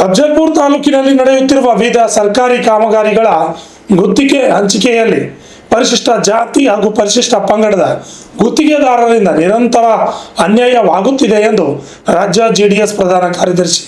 ಅಫಜಲ್ಪುರ ತಾಲೂಕಿನಲ್ಲಿ ನಡೆಯುತ್ತಿರುವ ವಿವಿಧ ಸರ್ಕಾರಿ ಕಾಮಗಾರಿಗಳ ಗುತ್ತಿಗೆ ಹಂಚಿಕೆಯಲ್ಲಿ ಪರಿಶಿಷ್ಟ ಜಾತಿ ಹಾಗೂ ಪರಿಶಿಷ್ಟ ಪಂಗಡದ ಗುತ್ತಿಗೆದಾರರಿಂದ ನಿರಂತರ ಅನ್ಯಾಯವಾಗುತ್ತಿದೆ ಎಂದು ರಾಜ್ಯ ಜೆಡಿಎಸ್ ಪ್ರಧಾನ ಕಾರ್ಯದರ್ಶಿ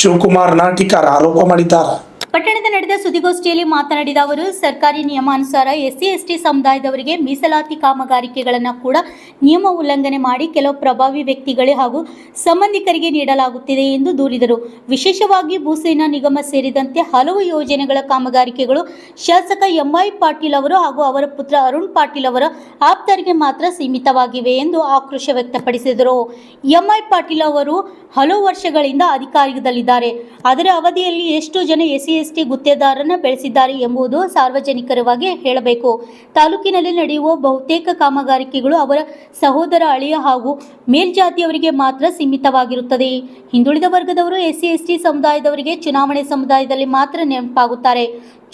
ಶಿವಕುಮಾರ್ ನಾಟಿಕರ್ ಆರೋಪ ಮಾಡಿದ್ದಾರೆ. ಪಟ್ಟಣದ ನಡೆದ ಸುದ್ದಿಗೋಷ್ಠಿಯಲ್ಲಿ ಮಾತನಾಡಿದ ಅವರು, ಸರ್ಕಾರಿ ನಿಯಮಾನುಸಾರ ಎಸ್ಸಿ ಎಸ್ಟಿ ಸಮುದಾಯದವರಿಗೆ ಮೀಸಲಾತಿ ಕಾಮಗಾರಿಕೆಗಳನ್ನು ಕೂಡ ನಿಯಮ ಉಲ್ಲಂಘನೆ ಮಾಡಿ ಕೆಲವು ಪ್ರಭಾವಿ ವ್ಯಕ್ತಿಗಳೇ ಹಾಗೂ ಸಂಬಂಧಿಕರಿಗೆ ನೀಡಲಾಗುತ್ತಿದೆ ಎಂದು ದೂರಿದರು. ವಿಶೇಷವಾಗಿ ಭೂಸೇನಾ ನಿಗಮ ಸೇರಿದಂತೆ ಹಲವು ಯೋಜನೆಗಳ ಕಾಮಗಾರಿಕೆಗಳು ಶಾಸಕ ಎಂವೈ ಪಾಟೀಲ್ ಅವರು ಹಾಗೂ ಅವರ ಪುತ್ರ ಅರುಣ್ ಪಾಟೀಲ್ ಅವರ ಆಪ್ತರಿಗೆ ಮಾತ್ರ ಸೀಮಿತವಾಗಿವೆ ಎಂದು ಆಕ್ರೋಶ ವ್ಯಕ್ತಪಡಿಸಿದರು. ಎಂವೈ ಪಾಟೀಲ್ ಅವರು ಹಲವು ವರ್ಷಗಳಿಂದ ಅಧಿಕಾರದಲ್ಲಿದ್ದಾರೆ. ಅದರ ಅವಧಿಯಲ್ಲಿ ಎಷ್ಟು ಜನ ಎಸ್ಸಿ ಎಸ್ಟಿ ಗುತ್ತೇದಾರರನ್ನು ಬೆಳೆಸಿದ್ದಾರೆ ಎಂಬುದು ಸಾರ್ವಜನಿಕರವಾಗಿ ಹೇಳಬೇಕು. ತಾಲೂಕಿನಲ್ಲಿ ನಡೆಯುವ ಬಹುತೇಕ ಕಾಮಗಾರಿಕೆಗಳು ಅವರ ಸಹೋದರ, ಅಳಿಯ ಹಾಗೂ ಮೇಲ್ಜಾತಿಯವರಿಗೆ ಮಾತ್ರ ಸೀಮಿತವಾಗಿರುತ್ತದೆ. ಹಿಂದುಳಿದ ವರ್ಗದವರು ಎಸ್ಸಿ ಎಸ್ಟಿ ಸಮುದಾಯದವರಿಗೆ ಚುನಾವಣೆ ಸಮುದಾಯದಲ್ಲಿ ಮಾತ್ರ ನೆನಪಾಗುತ್ತಾರೆ.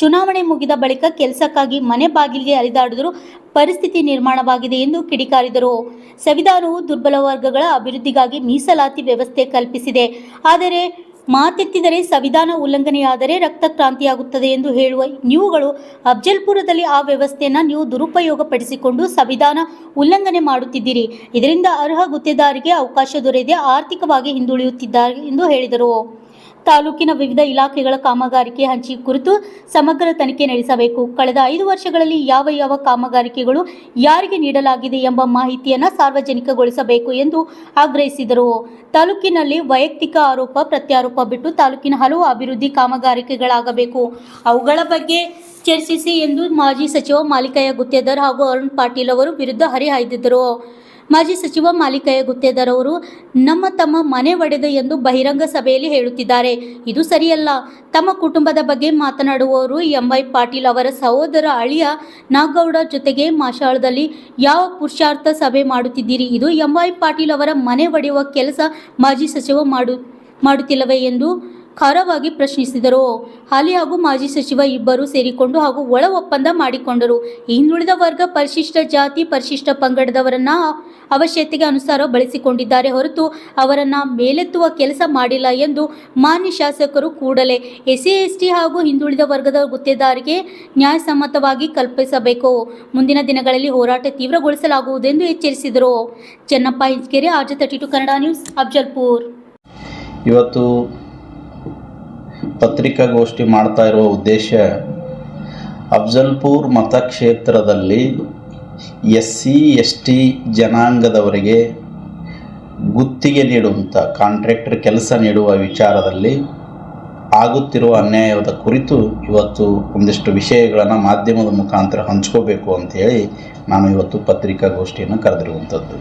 ಚುನಾವಣೆ ಮುಗಿದ ಬಳಿಕ ಕೆಲಸಕ್ಕಾಗಿ ಮನೆ ಬಾಗಿಲಿಗೆ ಅಲೆದಾಡಿದರೂ ಪರಿಸ್ಥಿತಿ ನಿರ್ಮಾಣವಾಗಿದೆ ಎಂದು ಕಿಡಿಕಾರಿದರು. ಸಂವಿಧಾನವು ದುರ್ಬಲ ವರ್ಗಗಳ ಅಭಿವೃದ್ಧಿಗಾಗಿ ಮೀಸಲಾತಿ ವ್ಯವಸ್ಥೆ ಕಲ್ಪಿಸಿದೆ. ಆದರೆ ಮಾತೆತ್ತಿದರೆ ಸಂವಿಧಾನ ಉಲ್ಲಂಘನೆಯಾದರೆ ರಕ್ತ ಕ್ರಾಂತಿಯಾಗುತ್ತದೆ ಎಂದು ಹೇಳುವ ನೀವುಗಳು ಅಫಜಲ್ಪುರದಲ್ಲಿ ಆ ವ್ಯವಸ್ಥೆಯನ್ನು ನೀವು ದುರುಪಯೋಗಪಡಿಸಿಕೊಂಡು ಸಂವಿಧಾನ ಉಲ್ಲಂಘನೆ ಮಾಡುತ್ತಿದ್ದೀರಿ. ಇದರಿಂದ ಅರ್ಹ ಗುತ್ತೇದಾರರಿಗೆ ಅವಕಾಶ ದೊರೆಯದೆ ಆರ್ಥಿಕವಾಗಿ ಹಿಂದುಳಿಯುತ್ತಿದ್ದಾರೆ ಎಂದು ಹೇಳಿದರು. ತಾಲೂಕಿನ ವಿವಿಧ ಇಲಾಖೆಗಳ ಕಾಮಗಾರಿಕೆ ಹಂಚಿಕೆ ಕುರಿತು ಸಮಗ್ರ ತನಿಖೆ ನಡೆಸಬೇಕು. ಕಳೆದ 5 ವರ್ಷಗಳಲ್ಲಿ ಯಾವ ಕಾಮಗಾರಿಕೆಗಳು ಯಾರಿಗೆ ನೀಡಲಾಗಿದೆ ಎಂಬ ಮಾಹಿತಿಯನ್ನು ಸಾರ್ವಜನಿಕಗೊಳಿಸಬೇಕು ಎಂದು ಆಗ್ರಹಿಸಿದರು. ತಾಲೂಕಿನಲ್ಲಿ ವೈಯಕ್ತಿಕ ಆರೋಪ ಪ್ರತ್ಯಾರೋಪ ಬಿಟ್ಟು ತಾಲೂಕಿನ ಹಲವು ಅಭಿವೃದ್ಧಿ ಕಾಮಗಾರಿಕೆಗಳಾಗಬೇಕು, ಅವುಗಳ ಬಗ್ಗೆ ಚರ್ಚಿಸಿ ಎಂದು ಮಾಜಿ ಸಚಿವ ಮಾಲಿಕಯ್ಯ ಗುತ್ತೇದಾರ್ ಹಾಗೂ ಅರುಣ್ ಪಾಟೀಲ್ ಅವರು ವಿರುದ್ಧ ಹರಿಹಾಯ್ದಿದ್ದರು. ಮಾಜಿ ಸಚಿವ ಮಾಲಿಕಯ್ಯ ಗುತ್ತೇದಾರ್ ಅವರು ತಮ್ಮ ಮನೆ ಒಡೆದ ಎಂದು ಬಹಿರಂಗ ಸಭೆಯಲ್ಲಿ ಹೇಳುತ್ತಿದ್ದಾರೆ. ಇದು ಸರಿಯಲ್ಲ. ತಮ್ಮ ಕುಟುಂಬದ ಬಗ್ಗೆ ಮಾತನಾಡುವವರು ಎಂವೈ ಪಾಟೀಲ್ ಅವರ ಸಹೋದರ ಅಳಿಯ ನಾಗೌಡ ಜೊತೆಗೆ ಮಾಷಾಳದಲ್ಲಿ ಯಾವ ಪುರುಷಾರ್ಥ ಸಭೆ ಮಾಡುತ್ತಿದ್ದೀರಿ? ಇದು ಎಂವೈ ಪಾಟೀಲ್ ಅವರ ಮನೆ ಒಡೆಯುವ ಕೆಲಸ ಮಾಜಿ ಸಚಿವ ಮಾಡುತ್ತಿಲ್ಲವೇ ಎಂದು ಖಾರವಾಗಿ ಪ್ರಶ್ನಿಸಿದರು. ಹಾಲಿ ಹಾಗೂ ಮಾಜಿ ಸಚಿವ ಇಬ್ಬರು ಸೇರಿಕೊಂಡು ಹಾಗೂ ಒಳ ಒಪ್ಪಂದ ಮಾಡಿಕೊಂಡರು. ಹಿಂದುಳಿದ ವರ್ಗ, ಪರಿಶಿಷ್ಟ ಜಾತಿ, ಪರಿಶಿಷ್ಟ ಪಂಗಡದವರನ್ನ ಅವಶ್ಯಕತೆಗೆ ಅನುಸಾರ ಬಳಸಿಕೊಂಡಿದ್ದಾರೆ ಹೊರತು ಅವರನ್ನ ಮೇಲೆತ್ತುವ ಕೆಲಸ ಮಾಡಿಲ್ಲ ಎಂದು ಮಾನ್ಯ ಶಾಸಕರು ಕೂಡಲೇ ಎಸ್ಸಿ ಎಸ್ಟಿ ಹಾಗೂ ಹಿಂದುಳಿದ ವರ್ಗದ ಗುತ್ತೇದಾರರಿಗೆ ನ್ಯಾಯಸಮ್ಮತವಾಗಿ ಕಲ್ಪಿಸಬೇಕು. ಮುಂದಿನ ದಿನಗಳಲ್ಲಿ ಹೋರಾಟ ತೀವ್ರಗೊಳಿಸಲಾಗುವುದೆಂದು ಎಚ್ಚರಿಸಿದರು. Chennappa Hinchakere, RJ32 Kannada news, Afzalpur. ಇವತ್ತು ಪತ್ರಿಕಾಗೋಷ್ಠಿ ಮಾಡ್ತಾ ಇರುವ ಉದ್ದೇಶ, ಅಫಜಲ್ಪುರ್ ಮತಕ್ಷೇತ್ರದಲ್ಲಿ ಎಸ್ಸಿ ಎಸ್ಟಿ ಜನಾಂಗದವರಿಗೆ ಗುತ್ತಿಗೆ ನೀಡುವಂಥ ಕಾಂಟ್ರಾಕ್ಟರ್ ಕೆಲಸ ನೀಡುವ ವಿಚಾರದಲ್ಲಿ ಆಗುತ್ತಿರುವ ಅನ್ಯಾಯದ ಕುರಿತು ಇವತ್ತು ಒಂದಿಷ್ಟು ವಿಷಯಗಳನ್ನು ಮಾಧ್ಯಮದ ಮುಖಾಂತರ ಹಂಚ್ಕೋಬೇಕು ಅಂಥೇಳಿ ನಾನು ಇವತ್ತು ಪತ್ರಿಕಾಗೋಷ್ಠಿಯನ್ನು ಕರೆದಿರುವಂಥದ್ದು.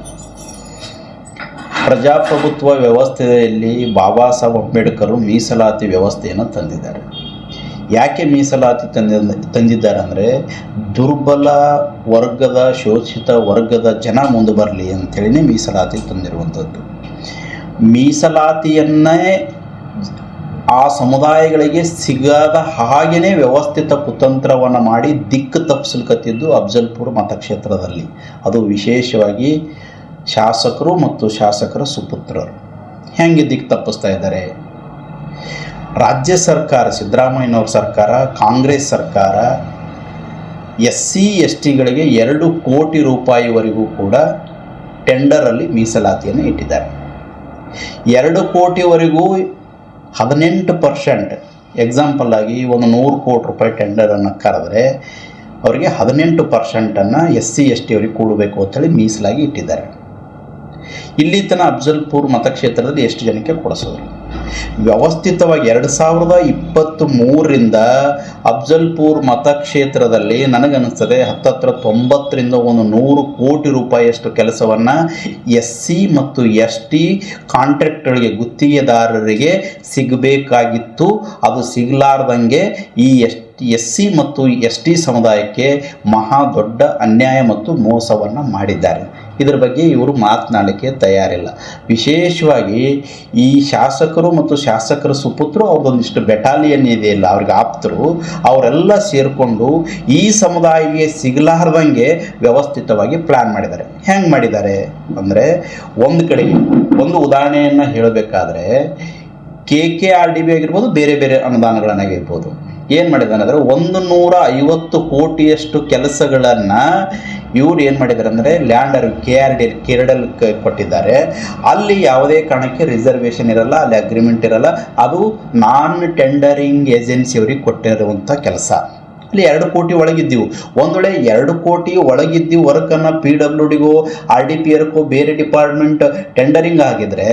ಪ್ರಜಾಪ್ರಭುತ್ವ ವ್ಯವಸ್ಥೆಯಲ್ಲಿ ಬಾಬಾ ಸಾಹೇಬ್ ಅಂಬೇಡ್ಕರ್ ಮೀಸಲಾತಿ ವ್ಯವಸ್ಥೆಯನ್ನು ತಂದಿದ್ದಾರೆ. ಯಾಕೆ ಮೀಸಲಾತಿ ತಂದಿದ್ದಾರೆ ಅಂದರೆ ದುರ್ಬಲ ವರ್ಗದ, ಶೋಷಿತ ವರ್ಗದ ಜನ ಮುಂದೆ ಬರಲಿ ಅಂಥೇಳಿನೇ ಮೀಸಲಾತಿ ತಂದಿರುವಂಥದ್ದು. ಮೀಸಲಾತಿಯನ್ನೇ ಆ ಸಮುದಾಯಗಳಿಗೆ ಸಿಗದ ಹಾಗೆಯೇ ವ್ಯವಸ್ಥಿತ ಕುತಂತ್ರವನ್ನು ಮಾಡಿ ದಿಕ್ಕು ತಪ್ಪಿಸಲ್ಕತ್ತಿದ್ದು ಅಫಜಲ್ಪುರ ಮತಕ್ಷೇತ್ರದಲ್ಲಿ. ಅದು ವಿಶೇಷವಾಗಿ ಶಾಸಕರು ಮತ್ತು ಶಾಸಕರ ಸುಪುತ್ರರು ಹೆಂಗೆ ದಿಕ್ಕು ತಪ್ಪಿಸ್ತಾ ಇದ್ದಾರೆ? ರಾಜ್ಯ ಸರ್ಕಾರ, ಸಿದ್ದರಾಮಯ್ಯನವ್ರ ಸರ್ಕಾರ, ಕಾಂಗ್ರೆಸ್ ಸರ್ಕಾರ ಎಸ್ಸಿ ಎಸ್ಟಿಗಳಿಗೆ 2 ಕೋಟಿ ರೂಪಾಯಿವರೆಗೂ ಕೂಡ ಟೆಂಡರಲ್ಲಿ ಮೀಸಲಾತಿಯನ್ನು ಇಟ್ಟಿದ್ದಾರೆ. 2 ಕೋಟಿವರೆಗೂ 18%, ಎಕ್ಸಾಂಪಲ್ ಆಗಿ ಒಂದು 100 ಕೋಟಿ ರೂಪಾಯಿ ಟೆಂಡರನ್ನು ಕರೆದ್ರೆ ಅವರಿಗೆ 18%ಅನ್ನು ಎಸ್ಸಿ ಎಸ್ಟಿ ಅವರಿಗೆ ಕೊಡಬೇಕು ಅಂತೇಳಿ ಮೀಸಲಾಗಿ ಇಟ್ಟಿದ್ದಾರೆ. ಇಲ್ಲಿ ತನಕ ಅಫಜಲ್ಪುರ್ ಮತಕ್ಷೇತ್ರದಲ್ಲಿ ಎಷ್ಟು ಜನಕ್ಕೆ ಕೊಡಿಸಿದ್ರು? ವ್ಯವಸ್ಥಿತವಾಗಿ 2023ರಿಂದ ಅಫಜಲ್ಪುರ್ ಮತಕ್ಷೇತ್ರದಲ್ಲಿ ನನಗನ್ನಿಸ್ತದೆ ಹತ್ತತ್ರ 90ರಿಂದ 100 ಕೋಟಿ ರೂಪಾಯಿಯಷ್ಟು ಕೆಲಸವನ್ನು ಎಸ್ಸಿ ಮತ್ತು ಎಸ್ಟಿ ಕಾಂಟ್ರಾಕ್ಟರ್ಗೆ, ಗುತ್ತಿಗೆದಾರರಿಗೆ ಸಿಗಬೇಕಾಗಿತ್ತು. ಅದು ಸಿಗಲಾರ್ದಂಗೆ ಈ ಎಸ್ಸಿ ಮತ್ತು ಎಸ್ಟಿ ಸಮುದಾಯಕ್ಕೆ ಮಹಾ ದೊಡ್ಡ ಅನ್ಯಾಯ ಮತ್ತು ಮೋಸವನ್ನು ಮಾಡಿದ್ದಾರೆ. ಇದರ ಬಗ್ಗೆ ಇವರು ಮಾತನಾಡಲಿಕ್ಕೆ ತಯಾರಿಲ್ಲ. ವಿಶೇಷವಾಗಿ ಈ ಶಾಸಕರು ಮತ್ತು ಶಾಸಕರ ಸುಪುತ್ರರು ಅವ್ರದ್ದೊಂದಿಷ್ಟು ಬೆಟಾಲಿಯನ್ ಇದೆಯಲ್ಲ, ಅವ್ರಿಗೆ ಆಪ್ತರು, ಅವರೆಲ್ಲ ಸೇರಿಕೊಂಡು ಈ ಸಮುದಾಯಕ್ಕೆ ಸಿಗಲಾರ್ದಂಗೆ ವ್ಯವಸ್ಥಿತವಾಗಿ ಪ್ಲ್ಯಾನ್ ಮಾಡಿದ್ದಾರೆ. ಹೆಂಗೆ ಮಾಡಿದ್ದಾರೆ ಅಂದರೆ, ಒಂದು ಕಡೆಗೆ ಒಂದು ಉದಾಹರಣೆಯನ್ನು ಹೇಳಬೇಕಾದ್ರೆ KKRDB ಆಗಿರ್ಬೋದು, ಬೇರೆ ಬೇರೆ ಅನುದಾನಗಳನ್ನಾಗಿರ್ಬೋದು. ಏನು ಮಾಡಿದಾನೆ ಅಂದರೆ 150 ಕೋಟಿಯಷ್ಟು ಕೆಲಸಗಳನ್ನು ಇವ್ರು ಏನು ಮಾಡಿದ್ದಾರೆ ಅಂದರೆ ಲ್ಯಾಂಡರ್ ಕೇರಡಲ್ ಕೊಟ್ಟಿದ್ದಾರೆ. ಅಲ್ಲಿ ಯಾವುದೇ ಕಾರಣಕ್ಕೆ ರಿಸರ್ವೇಷನ್ ಇರಲ್ಲ, ಅಲ್ಲಿ ಅಗ್ರಿಮೆಂಟ್ ಇರಲ್ಲ. ಅದು ನಾನ್ ಟೆಂಡರಿಂಗ್ ಏಜೆನ್ಸಿ ಅವ್ರಿಗೆ ಕೊಟ್ಟಿರುವಂಥ ಕೆಲಸ. ಅಲ್ಲಿ 2 ಕೋಟಿ ಒಳಗಿದ್ದೀವಿ. ಒಂದು ವೇಳೆ 2 ಕೋಟಿ ಒಳಗಿದ್ದೀವಿ ವರ್ಕನ್ನು PWDಗೋ RDPRಕ್ಕೋ ಬೇರೆ ಡಿಪಾರ್ಟ್ಮೆಂಟ್ ಟೆಂಡರಿಂಗ್ ಆಗಿದ್ರೆ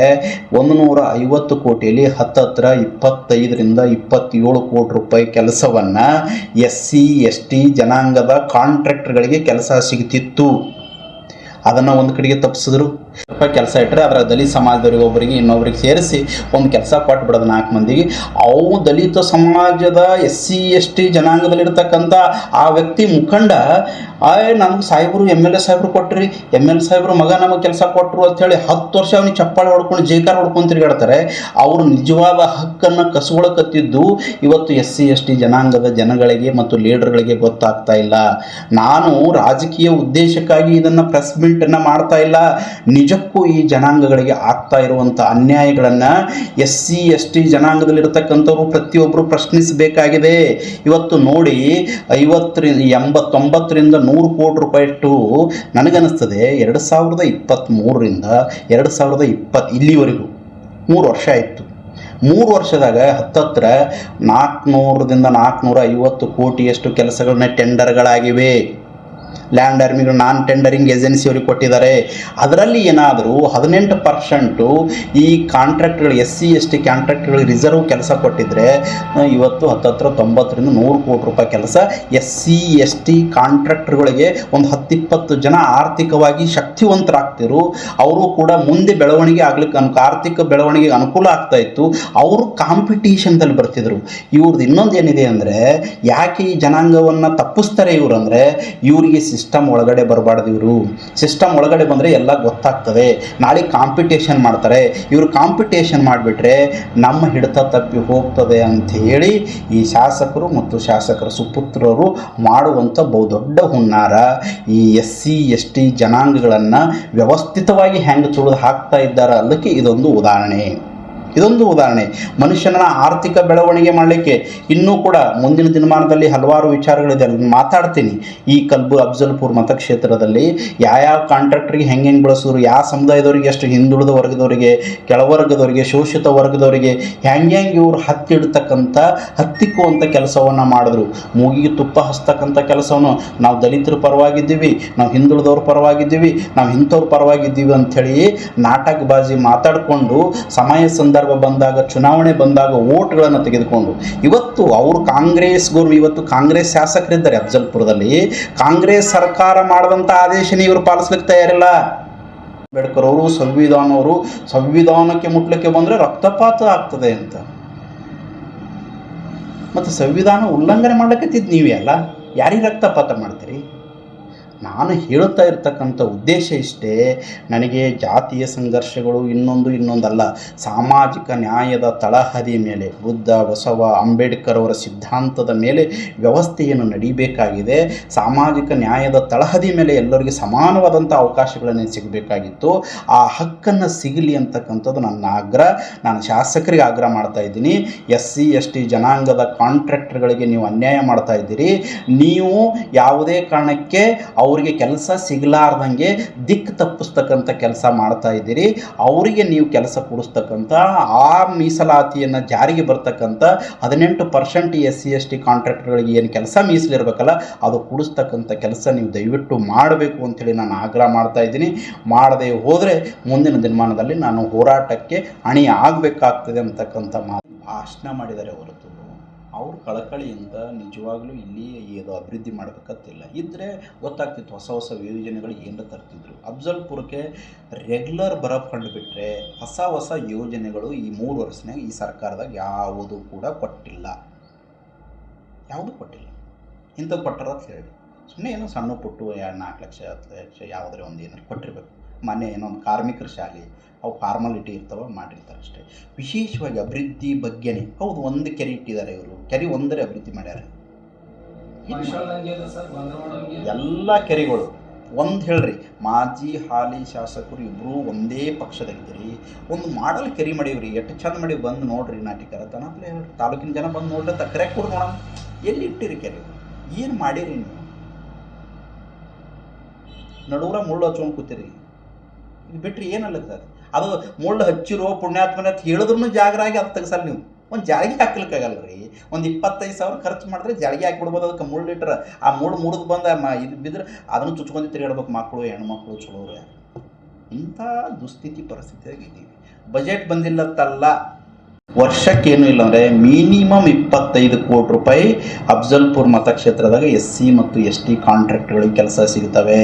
150 ಕೋಟಿಯಲ್ಲಿ ಹತ್ತಿರ 25ರಿಂದ 27 ಕೋಟಿ ರೂಪಾಯಿ ಕೆಲಸವನ್ನು SC ST ಜನಾಂಗದ ಕಾಂಟ್ರಾಕ್ಟರ್ಗಳಿಗೆ ಕೆಲಸ ಸಿಗ್ತಿತ್ತು. ಅದನ್ನು ಒಂದು ಕಡೆಗೆ ತಪ್ಪಿಸಿದ್ರು. ಕೆಲಸ ಇಟ್ಟರೆ ಅದರ ದಲಿತ ಸಮಾಜದವರಿಗೆ ಒಬ್ಬರಿಗೆ ಇನ್ನೊಬ್ಬರಿಗೆ ಸೇರಿಸಿ ಒಂದು ಕೆಲಸ ಕೊಟ್ಬಿಡೋದು 4 ಮಂದಿಗೆ. ಅವು ದಲಿತ ಸಮಾಜದ SC ST ಜನಾಂಗದಲ್ಲಿರ್ತಕ್ಕಂಥ ಆ ವ್ಯಕ್ತಿ ಮುಖಂಡ ನಮ್ಗೆ ಸಾಹೇಬರು MLA ಸಾಹೇಬರು ಕೊಟ್ಟರಿ, MLA ಸಾಹೇಬರು ಮಗ ನಮಗೆ ಕೆಲಸ ಕೊಟ್ಟರು ಅಂಥೇಳಿ 10 ವರ್ಷ ಅವನಿಗೆ ಚಪ್ಪಾಳೆ ಹೊಡ್ಕೊಂಡು ಜೇಕಾರ ಹೊಡ್ಕೊಂಡು ತಿರುಗಾಡ್ತಾರೆ. ಅವರು ನಿಜವಾದ ಹಕ್ಕನ್ನು ಕಸ್ಕೊಳಕತ್ತಿದ್ದು ಇವತ್ತು SC ST ಜನಾಂಗದ ಜನಗಳಿಗೆ ಮತ್ತು ಲೀಡರ್ಗಳಿಗೆ ಗೊತ್ತಾಗ್ತಾ ಇಲ್ಲ. ನಾನು ರಾಜಕೀಯ ಉದ್ದೇಶಕ್ಕಾಗಿ ಇದನ್ನು ಪ್ರೆಸ್ ಮೀಟನ್ನು ಮಾಡ್ತಾ ಇಲ್ಲ. ನಿಜಕ್ಕೂ ಈ ಜನಾಂಗಗಳಿಗೆ ಆಗ್ತಾ ಇರುವಂಥ ಅನ್ಯಾಯಗಳನ್ನು SC ST ಜನಾಂಗದಲ್ಲಿರ್ತಕ್ಕಂಥವ್ರು ಪ್ರತಿಯೊಬ್ಬರು ಪ್ರಶ್ನಿಸಬೇಕಾಗಿದೆ. ಇವತ್ತು ನೋಡಿ 90ರಿಂದ 100 ಕೋಟಿ ರೂಪಾಯಿಟ್ಟು ನನಗನ್ನಿಸ್ತದೆ 2023ರಿಂದ 2020 ಇಲ್ಲಿವರೆಗೂ 3 ವರ್ಷ ಆಯಿತು. 3 ವರ್ಷದಾಗ ಹತ್ತಿರ 400ರಿಂದ 450 ಕೋಟಿಯಷ್ಟು ಕೆಲಸಗಳನ್ನ ಟೆಂಡರ್ಗಳಾಗಿವೆ. ಲ್ಯಾಂಡ್ ಆರ್ಮಿಗಳು ನಾನ್ ಟೆಂಡರಿಂಗ್ ಏಜೆನ್ಸಿ ಅವ್ರಿಗೆ ಕೊಟ್ಟಿದ್ದಾರೆ. ಅದರಲ್ಲಿ ಏನಾದರೂ 18% ಈ ಕಾಂಟ್ರಾಕ್ಟ್ಗಳು SC ST ಕಾಂಟ್ರಾಕ್ಟ್ಗಳಿಗೆ ರಿಸರ್ವ್ ಕೆಲಸ ಕೊಟ್ಟಿದ್ದರೆ ಇವತ್ತು ಹತ್ತಿರ 90ರಿಂದ 100 ಕೋಟಿ ರೂಪಾಯಿ ಕೆಲಸ SC ST ಕಾಂಟ್ರಾಕ್ಟರ್ಗಳಿಗೆ ಒಂದು 10-20 ಜನ ಆರ್ಥಿಕವಾಗಿ ಶಕ್ತಿವಂತರಾಗ್ತಿರು. ಅವರು ಕೂಡ ಮುಂದೆ ಬೆಳವಣಿಗೆ ಆಗ್ಲಿಕ್ಕೆ ಆರ್ಥಿಕ ಬೆಳವಣಿಗೆಗೆ ಅನುಕೂಲ ಆಗ್ತಾ ಇತ್ತು. ಅವರು ಕಾಂಪಿಟೇಷನ್ದಲ್ಲಿ ಬರ್ತಿದ್ರು. ಇವ್ರದ್ದು ಇನ್ನೊಂದು ಏನಿದೆ ಅಂದರೆ ಯಾಕೆ ಈ ಜನಾಂಗವನ್ನು ತಪ್ಪಿಸ್ತಾರೆ ಇವರು ಅಂದರೆ ಇವರಿಗೆ ಸಿಸ್ಟಮ್ ಒಳಗಡೆ ಬರಬಾರ್ದು. ಇವರು ಸಿಸ್ಟಮ್ ಒಳಗಡೆ ಬಂದರೆ ಎಲ್ಲ ಗೊತ್ತಾಗ್ತದೆ. ನಾಳೆ ಕಾಂಪಿಟೇಷನ್ ಮಾಡ್ತಾರೆ. ಇವರು ಕಾಂಪಿಟೇಷನ್ ಮಾಡಿಬಿಟ್ರೆ ನಮ್ಮ ಹಿಡಿತ ತಪ್ಪಿ ಹೋಗ್ತದೆ ಅಂಥೇಳಿ ಈ ಶಾಸಕರು ಮತ್ತು ಶಾಸಕರ ಸುಪುತ್ರರು ಮಾಡುವಂಥ ಬಹುದೊಡ್ಡ ಹುನ್ನಾರ ಈ SC ST ಜನಾಂಗಗಳನ್ನು ವ್ಯವಸ್ಥಿತವಾಗಿ ಹೆಂಗೆ ತುಳಿದು ಹಾಕ್ತಾ ಇದ್ದಾರೆ ಅನ್ನೋಕ್ಕೆ ಇದೊಂದು ಉದಾಹರಣೆ. ಮನುಷ್ಯನ ಆರ್ಥಿಕ ಬೆಳವಣಿಗೆ ಮಾಡಲಿಕ್ಕೆ ಇನ್ನೂ ಕೂಡ ಮುಂದಿನ ದಿನಮಾನದಲ್ಲಿ ಹಲವಾರು ವಿಚಾರಗಳಿದೆ, ಅಲ್ಲಿ ಮಾತಾಡ್ತೀನಿ. ಈ ಅಫ್ಜಲ್ಪುರ್ ಮತಕ್ಷೇತ್ರದಲ್ಲಿ ಯಾವ ಕಾಂಟ್ರಾಕ್ಟರ್ಗೆ ಹೆಂಗೆ ಬಳಸಿದ್ರು, ಯಾವ ಸಮುದಾಯದವರಿಗೆ, ಎಷ್ಟು ಹಿಂದುಳಿದ ವರ್ಗದವರಿಗೆ, ಕೆಳವರ್ಗದವರಿಗೆ, ಶೋಷಿತ ವರ್ಗದವರಿಗೆ ಹೆಂಗೆ ಇವರು ಹತ್ತಿಕ್ಕುವಂಥ ಕೆಲಸವನ್ನು ಮಾಡಿದ್ರು. ಮೂಗಿಗೆ ತುಪ್ಪ ಹಚ್ತಕ್ಕಂಥ ಕೆಲಸವನ್ನು ನಾವು ದಲಿತರ ಪರವಾಗಿದ್ದೀವಿ, ನಾವು ಹಿಂದುಳಿದವ್ರ ಪರವಾಗಿದ್ದೀವಿ, ನಾವು ಇಂಥವ್ರ ಪರವಾಗಿದ್ದೀವಿ ಅಂಥೇಳಿ ನಾಟಕಬಾಜಿ ಮಾತಾಡಿಕೊಂಡು ಸಮಯ ಸಂದರ್ಭ ಬಂದಾಗ, ಚುನಾವಣೆ ಬಂದಾಗ ಓಟ್ಗಳನ್ನು ತೆಗೆದುಕೊಂಡು ಇವತ್ತು ಅವರು ಇವತ್ತು ಕಾಂಗ್ರೆಸ್ ಶಾಸಕರಿದ್ದಾರೆ ಅಫ್ಜಲ್ಪುರದಲ್ಲಿ. ಕಾಂಗ್ರೆಸ್ ಸರ್ಕಾರ ಮಾಡಿದಂಥ ಆದೇಶನೇ ಇವರು ಪಾಲಿಸ್ಲಿಕ್ಕೆ ತಯಾರಿಲ್ಲ. ಅಂಬೇಡ್ಕರ್ ಅವರು ಸಂವಿಧಾನಕ್ಕೆ ಮುಟ್ಲಿಕ್ಕೆ ಬಂದರೆ ರಕ್ತಪಾತ ಆಗ್ತದೆ ಅಂತ. ಮತ್ತು ಸಂವಿಧಾನ ಉಲ್ಲಂಘನೆ ಮಾಡ್ಲಿಕ್ಕತ್ತಿದ್ದು ನೀವೇ ಅಲ್ಲ, ಯಾರಿಗೆ ರಕ್ತಪಾತ ಮಾಡ್ತೀರಿ? ನಾನು ಹೇಳುತ್ತಾ ಇರ್ತಕ್ಕಂಥ ಉದ್ದೇಶ ಇಷ್ಟೇ. ನನಗೆ ಜಾತಿಯ ಸಂಘರ್ಷಗಳು ಇನ್ನೊಂದಲ್ಲ, ಸಾಮಾಜಿಕ ನ್ಯಾಯದ ತಳಹದಿಯ ಮೇಲೆ, ಬುದ್ಧ, ಬಸವ, ಅಂಬೇಡ್ಕರ್ ಅವರ ಸಿದ್ಧಾಂತದ ಮೇಲೆ ವ್ಯವಸ್ಥೆಯನ್ನು ನಡೀಬೇಕಾಗಿದೆ. ಸಾಮಾಜಿಕ ನ್ಯಾಯದ ತಳಹದಿ ಮೇಲೆ ಎಲ್ಲರಿಗೆ ಸಮಾನವಾದಂಥ ಅವಕಾಶಗಳನ್ನು ಸಿಗಬೇಕಾಗಿತ್ತು. ಆ ಹಕ್ಕನ್ನು ಸಿಗಲಿ ಅಂತಕ್ಕಂಥದ್ದು ನನ್ನ ಆಗ್ರಹ. ನಾನು ಶಾಸಕರಿಗೆ ಆಗ್ರಹ ಮಾಡ್ತಾ ಇದ್ದೀನಿ. SC ST ಜನಾಂಗದ ಕಾಂಟ್ರಾಕ್ಟರ್ಗಳಿಗೆ ನೀವು ಅನ್ಯಾಯ ಮಾಡ್ತಾ ಇದ್ದೀರಿ. ನೀವು ಯಾವುದೇ ಕಾರಣಕ್ಕೆ ಅವರಿಗೆ ಕೆಲಸ ಸಿಗಲಾರ್ದಂಗೆ ದಿಕ್ಕು ತಪ್ಪಿಸ್ತಕ್ಕಂಥ ಕೆಲಸ ಮಾಡ್ತಾ ಇದ್ದೀರಿ. ಅವರಿಗೆ ನೀವು ಕೆಲಸ ಕೊಡಿಸ್ತಕ್ಕಂಥ ಆ ಮೀಸಲಾತಿಯನ್ನು ಜಾರಿಗೆ ಬರ್ತಕ್ಕಂಥ 18% SC ST ಕಾಂಟ್ರಾಕ್ಟರ್ಗಳಿಗೆ ಏನು ಕೆಲಸ ಮೀಸಲಿರಬೇಕಲ್ಲ ಅದು ಕೊಡಿಸ್ತಕ್ಕಂಥ ಕೆಲಸ ನೀವು ದಯವಿಟ್ಟು ಮಾಡಬೇಕು ಅಂಥೇಳಿ ನಾನು ಆಗ್ರಹ ಮಾಡ್ತಾ ಇದ್ದೀನಿ. ಮಾಡದೇ ಹೋದರೆ ಮುಂದಿನ ದಿನಮಾನದಲ್ಲಿ ನಾನು ಹೋರಾಟಕ್ಕೆ ಅಣಿ ಆಗಬೇಕಾಗ್ತದೆ ಅಂತಕ್ಕಂಥ ಮಾತು ಭಾಷಣ ಮಾಡಿದ್ದಾರೆ ಹೊರತು ಅವರು ಕಳಕಳಿಯಿಂದ ನಿಜವಾಗ್ಲೂ ಇಲ್ಲಿ ಇದು ಅಭಿವೃದ್ಧಿ ಮಾಡಬೇಕಂತಿಲ್ಲ. ಇದ್ದರೆ ಗೊತ್ತಾಗ್ತಿತ್ತು ಹೊಸ ಯೋಜನೆಗಳು ಏನು ತರ್ತಿದ್ರು. ಅಫ್ಜಲ್ಪುರಕ್ಕೆ ರೆಗ್ಯುಲರ್ ಬರಫ್ ಫಂಡ್ ಬಿಟ್ಟರೆ ಹೊಸ ಯೋಜನೆಗಳು ಈ 3 ವರ್ಷನಾಗ ಈ ಸರ್ಕಾರದಾಗ ಯಾವುದೂ ಕೂಡ ಕೊಟ್ಟಿಲ್ಲ. ಇಂಥದ್ದು ಕೊಟ್ಟಾರ ಅಂತ ಹೇಳಿ ಸುಮ್ಮನೆ ಏನೋ ಸಣ್ಣ ಪುಟ್ಟು 4 ಲಕ್ಷ 10 ಲಕ್ಷ ಯಾವುದೇ ಒಂದು ಏನಾರು ಕೊಟ್ಟಿರಬೇಕು. ಮೊನ್ನೆ ಏನೋ ಒಂದು ಕಾರ್ಮಿಕರ ಶಾಲೆ ಅವು ಫಾರ್ಮಾಲಿಟಿ ಇರ್ತವೆ ಮಾಡಿರ್ತಾರೆ ಅಷ್ಟೇ. ವಿಶೇಷವಾಗಿ ಅಭಿವೃದ್ಧಿ ಬಗ್ಗೆನೇ ಹೌದು ಒಂದು ಕೆರೆ ಇಟ್ಟಿದ್ದಾರೆ ಇವರು. ಕೆರೆ ಒಂದರೆ ಅಭಿವೃದ್ಧಿ ಮಾಡ್ಯಾರ. ಎಲ್ಲ ಕೆರೆಗಳು ಒಂದು ಹೇಳ್ರಿ, ಮಾಜಿ ಹಾಲಿ ಶಾಸಕರು ಇಬ್ಬರು ಒಂದೇ ಪಕ್ಷದಾಗಿದ್ದೀರಿ, ಒಂದು ಮಾಡಲ್ ಕೆರಿ ಮಾಡೀವ್ರಿ, ಎಷ್ಟು ಚಂದ ಮಾಡಿ ಬಂದು ನೋಡ್ರಿ ನಾಟಿಕರ ತನಪ್ಲೆ ಹೇಳ್ರಿ, ತಾಲೂಕಿನ ಜನ ಬಂದು ನೋಡ್ಲಿ ಕರೆಕ್ಟ್ ಕೊಡು ನೋಡೋಣ, ಎಲ್ಲಿ ಇಟ್ಟಿರಿ ಕೆರೆ, ಏನು ಮಾಡಿರಿ ನೀವು? ನಡುವರ ಮುಳ್ಳು ಹಚ್ಕೊಂಡು ಕೂತೀರಿ, ಇದು ಬಿಟ್ಟರೆ ಏನಲ್ಲದ ಅದು ಮುಳ್ಳು ಹಚ್ಚಿರೋ ಪುಣ್ಯಾತ್ಮನ ಅಂತ ಹೇಳಿದ್ರು ಜಾಗರಾಗಿ ಅದು ತೆಗ್ಸಲ್ಲ ನೀವು. ಒಂದು ಜಾಳಿಗೆ ಹಾಕ್ಲಿಕ್ಕಾಗಲ್ಲ ರೀ, ಒಂದು 25,000 ಖರ್ಚು ಮಾಡಿದ್ರೆ ಜಾಳಿಗೆ ಹಾಕಿಬಿಡ್ಬೋದು, ಅದಕ್ಕೆ ಮುಳ್ಳು ಇಟ್ಟರೆ ಆ ಮುಳ್ಳು ಮುರಿದು ಬಂದ ಇದು ಬಿದ್ದರೆ ಅದನ್ನು ಚುಚ್ಕೊಂಡು ತಿರುಗಾಡ್ಬೇಕು ಮಕ್ಕಳು ಹೆಣ್ಮಕ್ಳು ಚಲೋರು ಯಾರು. ಇಂಥ ದುಸ್ಥಿತಿ ಪರಿಸ್ಥಿತಿಯಾಗಿದ್ದೀವಿ. ಬಜೆಟ್ ಬಂದಿಲ್ಲತ್ತಲ್ಲ, ವರ್ಷಕ್ಕೇನು ಇಲ್ಲ ಅಂದರೆ ಮಿನಿಮಮ್ 25 ಕೋಟಿ ರೂಪಾಯಿ ಅಫ್ಜಲ್ಪುರ್ ಮತಕ್ಷೇತ್ರದಾಗ SC ಮತ್ತು ST ಕಾಂಟ್ರಾಕ್ಟ್ಗಳಿಗೆ ಕೆಲಸ ಸಿಗ್ತವೆ.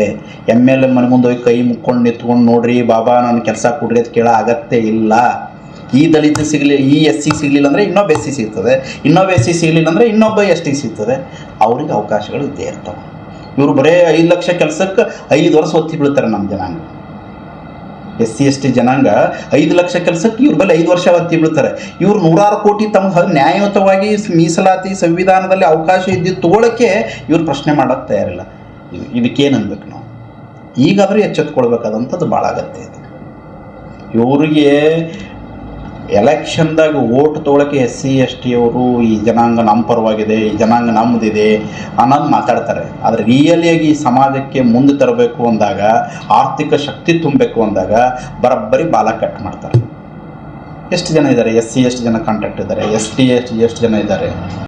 MLA ಮನೆ ಮುಂದೆ ಹೋಗಿ ಕೈ ಮುಕ್ಕೊಂಡು ನಿಂತ್ಕೊಂಡು ನೋಡ್ರಿ ಬಾಬಾ ನಾನು ಕೆಲಸ ಕೊಡ್ರಿ ಅಂತ ಕೇಳೋ ಅಗತ್ಯ ಇಲ್ಲ. ಈ ದಲಿತ ಸಿಗಲಿ, ಈ SC ಸಿಗಲಿಲ್ಲ ಅಂದರೆ ಇನ್ನೊಬ್ಬ SC ಸಿಗ್ತದೆ, ಇನ್ನೊಬ್ಬ SC ಸಿಗಲಿಲ್ಲ ಅಂದರೆ ಇನ್ನೊಬ್ಬ ST ಸಿಗ್ತದೆ. ಅವ್ರಿಗೆ ಅವಕಾಶಗಳು ಇದ್ದೇ ಇರ್ತವೆ. ಇವರು ಬರೀ 5 ಲಕ್ಷ ಕೆಲಸಕ್ಕೆ 5 ವರ್ಷ ಒತ್ತಿ ಬೀಳ್ತಾರೆ ನಮ್ಮ ಜನಾಂಗ. SC ST ಜನಾಂಗ 5 ಲಕ್ಷ ಕೆಲಸಕ್ಕೆ ಇವ್ರ ಬಳಿ 5 ವರ್ಷ ಒತ್ತಿ ಬೀಳ್ತಾರೆ. ಇವ್ರು 100 ಕೋಟಿ ತಮ್ಮ ನ್ಯಾಯಯುತವಾಗಿ ಮೀಸಲಾತಿ ಸಂವಿಧಾನದಲ್ಲಿ ಅವಕಾಶ ಇದ್ದಿದ್ದು ತಗೊಳ್ಳೋಕ್ಕೆ ಇವ್ರು ಪ್ರಶ್ನೆ ಮಾಡೋಕ್ಕೆ ತಯಾರಿಲ್ಲ. ಇದಕ್ಕೇನು ಅನ್ಬೇಕು ನಾವು? ಈಗಾದರೂ ಎಚ್ಚೆತ್ಕೊಳ್ಬೇಕಾದಂಥದ್ದು ಭಾಳ ಅಗತ್ಯ ಇದೆ. ಇವರಿಗೆ ಎಲೆಕ್ಷನ್ದಾಗ ಓಟ್ ತೊಗೊಳಕ್ಕೆ SC ST ಅವರು ಈ ಜನಾಂಗ ನಮ್ಮ ಪರವಾಗಿದೆ, ಈ ಜನಾಂಗ ನಮ್ಮದಿದೆ ಅನ್ನೋದು ಮಾತಾಡ್ತಾರೆ. ಆದರೆ ರಿಯಲಿಯಾಗಿ ಈ ಸಮಾಜಕ್ಕೆ ಮುಂದೆ ತರಬೇಕು ಅಂದಾಗ, ಆರ್ಥಿಕ ಶಕ್ತಿ ತುಂಬಬೇಕು ಅಂದಾಗ ಬರೋಬ್ಬರಿ ಬಾಲ ಕಟ್ ಮಾಡ್ತಾರೆ. ಎಷ್ಟು ಜನ ಇದ್ದಾರೆ SC ಎಷ್ಟು ಜನ ಕಾಂಟ್ರಾಕ್ಟ್ ಇದ್ದಾರೆ, ST ಎಷ್ಟು ಜನ ಇದ್ದಾರೆ?